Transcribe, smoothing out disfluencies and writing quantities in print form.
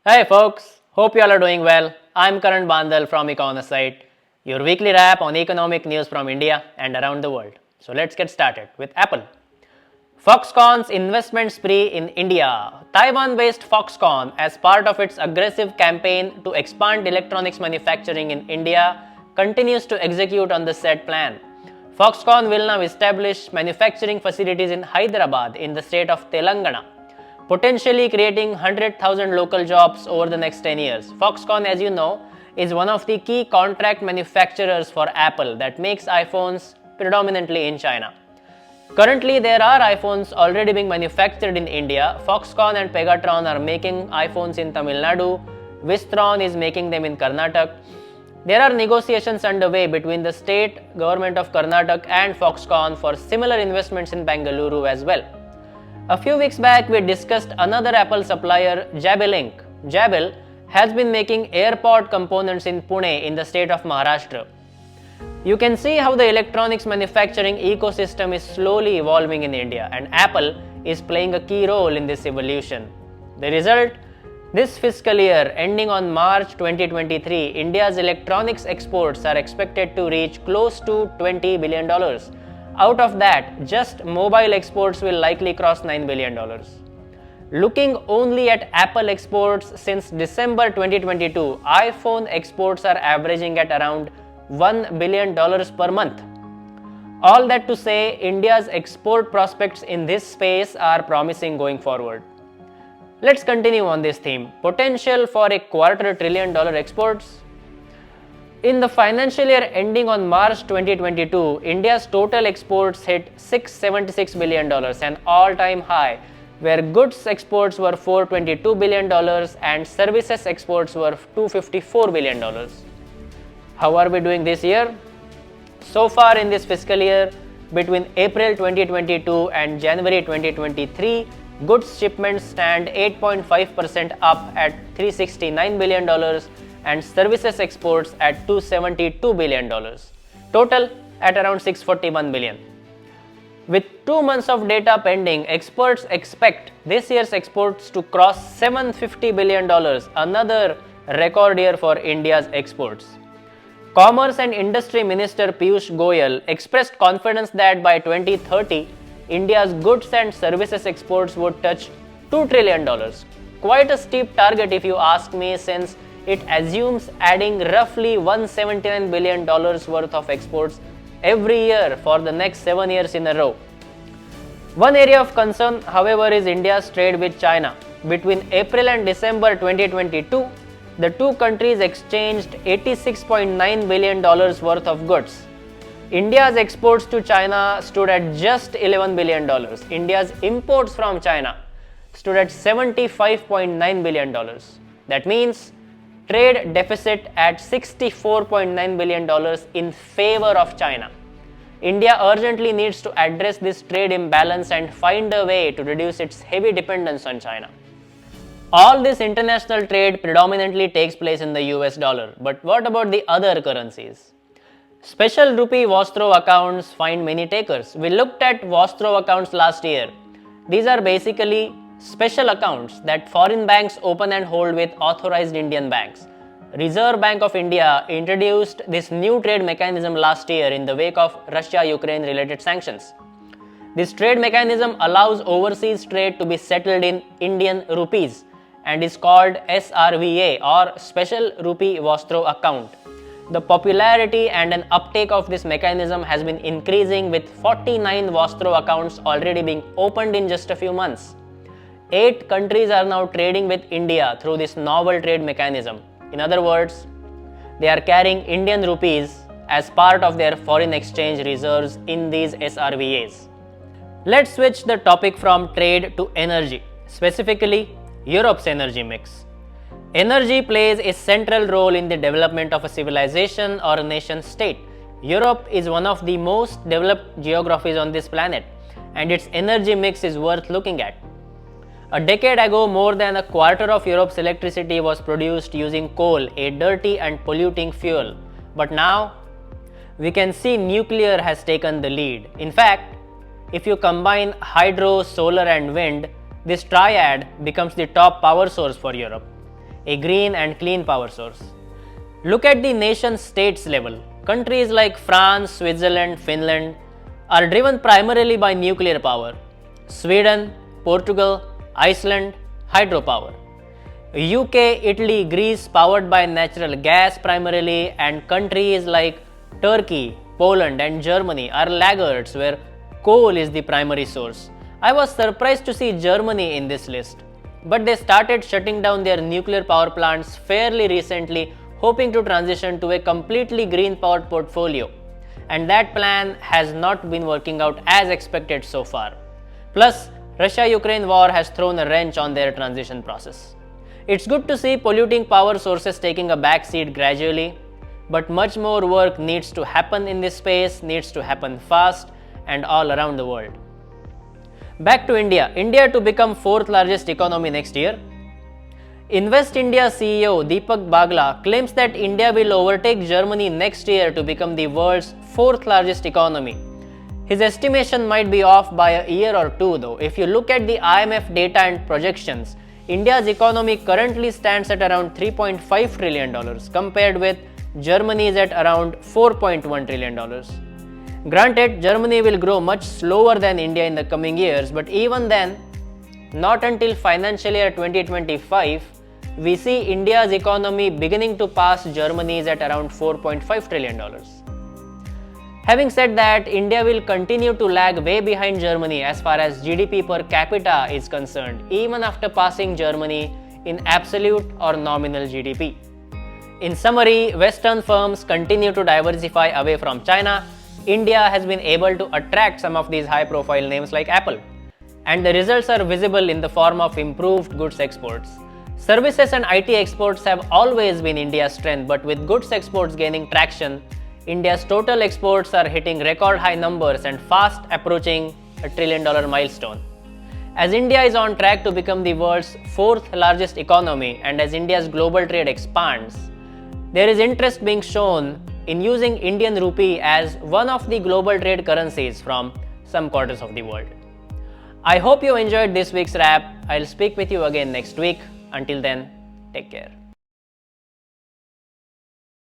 Hey folks, hope you all are doing well. I'm Karan Bandal from Econosite, your weekly wrap on economic news from India and around the world. So let's get started with Apple. Foxconn's investment spree in India. Taiwan-based Foxconn, as part of its aggressive campaign to expand electronics manufacturing in India, continues to execute on the said plan. Foxconn will now establish manufacturing facilities in Hyderabad in the state of Telangana, potentially creating 100,000 local jobs over the next 10 years. Foxconn, as you know, is one of the key contract manufacturers for Apple that makes iPhones predominantly in China. Currently, there are iPhones already being manufactured in India. Foxconn and Pegatron are making iPhones in Tamil Nadu. Wistron is making them in Karnataka. There are negotiations underway between the state government of Karnataka and Foxconn for similar investments in Bengaluru as well. A few weeks back, we discussed another Apple supplier, Jabil Inc. Jabil has been making AirPod components in Pune in the state of Maharashtra. You can see how the electronics manufacturing ecosystem is slowly evolving in India, and Apple is playing a key role in this evolution. The result? This fiscal year ending on March 2023, India's electronics exports are expected to reach close to $20 billion. Out of that, just mobile exports will likely cross $9 billion. Looking only at Apple exports since December 2022, iPhone exports are averaging at around $1 billion per month. All that to say, India's export prospects in this space are promising going forward. Let's continue on this theme. Potential for a $250 billion exports. In the financial year ending on March 2022, India's total exports hit $676 billion, an all-time high, where goods exports were $422 billion and services exports were $254 billion. How are we doing this year? So far in this fiscal year, between April 2022 and January 2023, goods shipments stand 8.5% up at $369 billion and services exports at $272 billion. Total at around $641 billion. With 2 months of data pending, experts expect this year's exports to cross $750 billion, another record year for India's exports. Commerce and Industry Minister Piyush Goyal expressed confidence that by 2030, India's goods and services exports would touch $2 trillion. Quite a steep target if you ask me, since it assumes adding roughly $179 billion worth of exports every year for the next 7 years in a row. One area of concern, however, is India's trade with China. Between April and December 2022, the two countries exchanged $86.9 billion worth of goods. India's exports to China stood at just $11 billion. India's imports from China stood at $75.9 billion. That means trade deficit at $64.9 billion in favor of China. India urgently needs to address this trade imbalance and find a way to reduce its heavy dependence on China. All this international trade predominantly takes place in the US dollar, but what about the other currencies? Special Rupee vostro accounts find many takers. We looked at vostro accounts last year. These are basically special accounts that foreign banks open and hold with authorized Indian banks. Reserve Bank of India introduced this new trade mechanism last year in the wake of Russia-Ukraine related sanctions. This trade mechanism allows overseas trade to be settled in Indian rupees and is called SRVA, or Special Rupee Vostro Account. The popularity and an uptake of this mechanism has been increasing, with 49 vostro accounts already being opened in just a few months. 8 countries are now trading with India through this novel trade mechanism. In other words, they are carrying Indian rupees as part of their foreign exchange reserves in these SRVAs. Let's switch the topic from trade to energy, specifically Europe's energy mix. Energy plays a central role in the development of a civilization or a nation state. Europe is one of the most developed geographies on this planet, and its energy mix is worth looking at. A decade ago, more than a quarter of Europe's electricity was produced using coal, a dirty and polluting fuel. But now, we can see nuclear has taken the lead. In fact, if you combine hydro, solar and wind, this triad becomes the top power source for Europe. a green and clean power source. Look at the nation states level. Countries like France, Switzerland, Finland are driven primarily by nuclear power. Sweden, Portugal, Iceland, hydropower. UK, Italy, Greece powered by natural gas primarily, and countries like Turkey, Poland and Germany are laggards where coal is the primary source. I was surprised to see Germany in this list, but they started shutting down their nuclear power plants fairly recently, hoping to transition to a completely green powered portfolio, and that plan has not been working out as expected so far. Plus, Russia-Ukraine war has thrown a wrench on their transition process. It's good to see polluting power sources taking a backseat gradually, but much more work needs to happen in this space, needs to happen fast and all around the world. Back to India. India to become 4th largest economy next year. Invest India CEO Deepak Bagla claims that India will overtake Germany next year to become the world's 4th largest economy. His estimation might be off by a year or two though. If you look at the IMF data and projections, India's economy currently stands at around $3.5 trillion compared with Germany's at around $4.1 trillion. Granted, Germany will grow much slower than India in the coming years, but even then, not until financial year 2025, we see India's economy beginning to pass Germany's at around $4.5 trillion. Having said that, India will continue to lag way behind Germany as far as GDP per capita is concerned, even after passing Germany in absolute or nominal GDP. In summary, Western firms continue to diversify away from China. India has been able to attract some of these high-profile names like Apple, and the results are visible in the form of improved goods exports. Services and IT exports have always been India's strength, but with goods exports gaining traction, India's total exports are hitting record high numbers and fast approaching a $1 trillion milestone. As India is on track to become the world's 4th largest economy, and as India's global trade expands, there is interest being shown in using Indian rupee as one of the global trade currencies from some quarters of the world. I hope you enjoyed this week's wrap. I'll speak with you again next week. Until then, take care.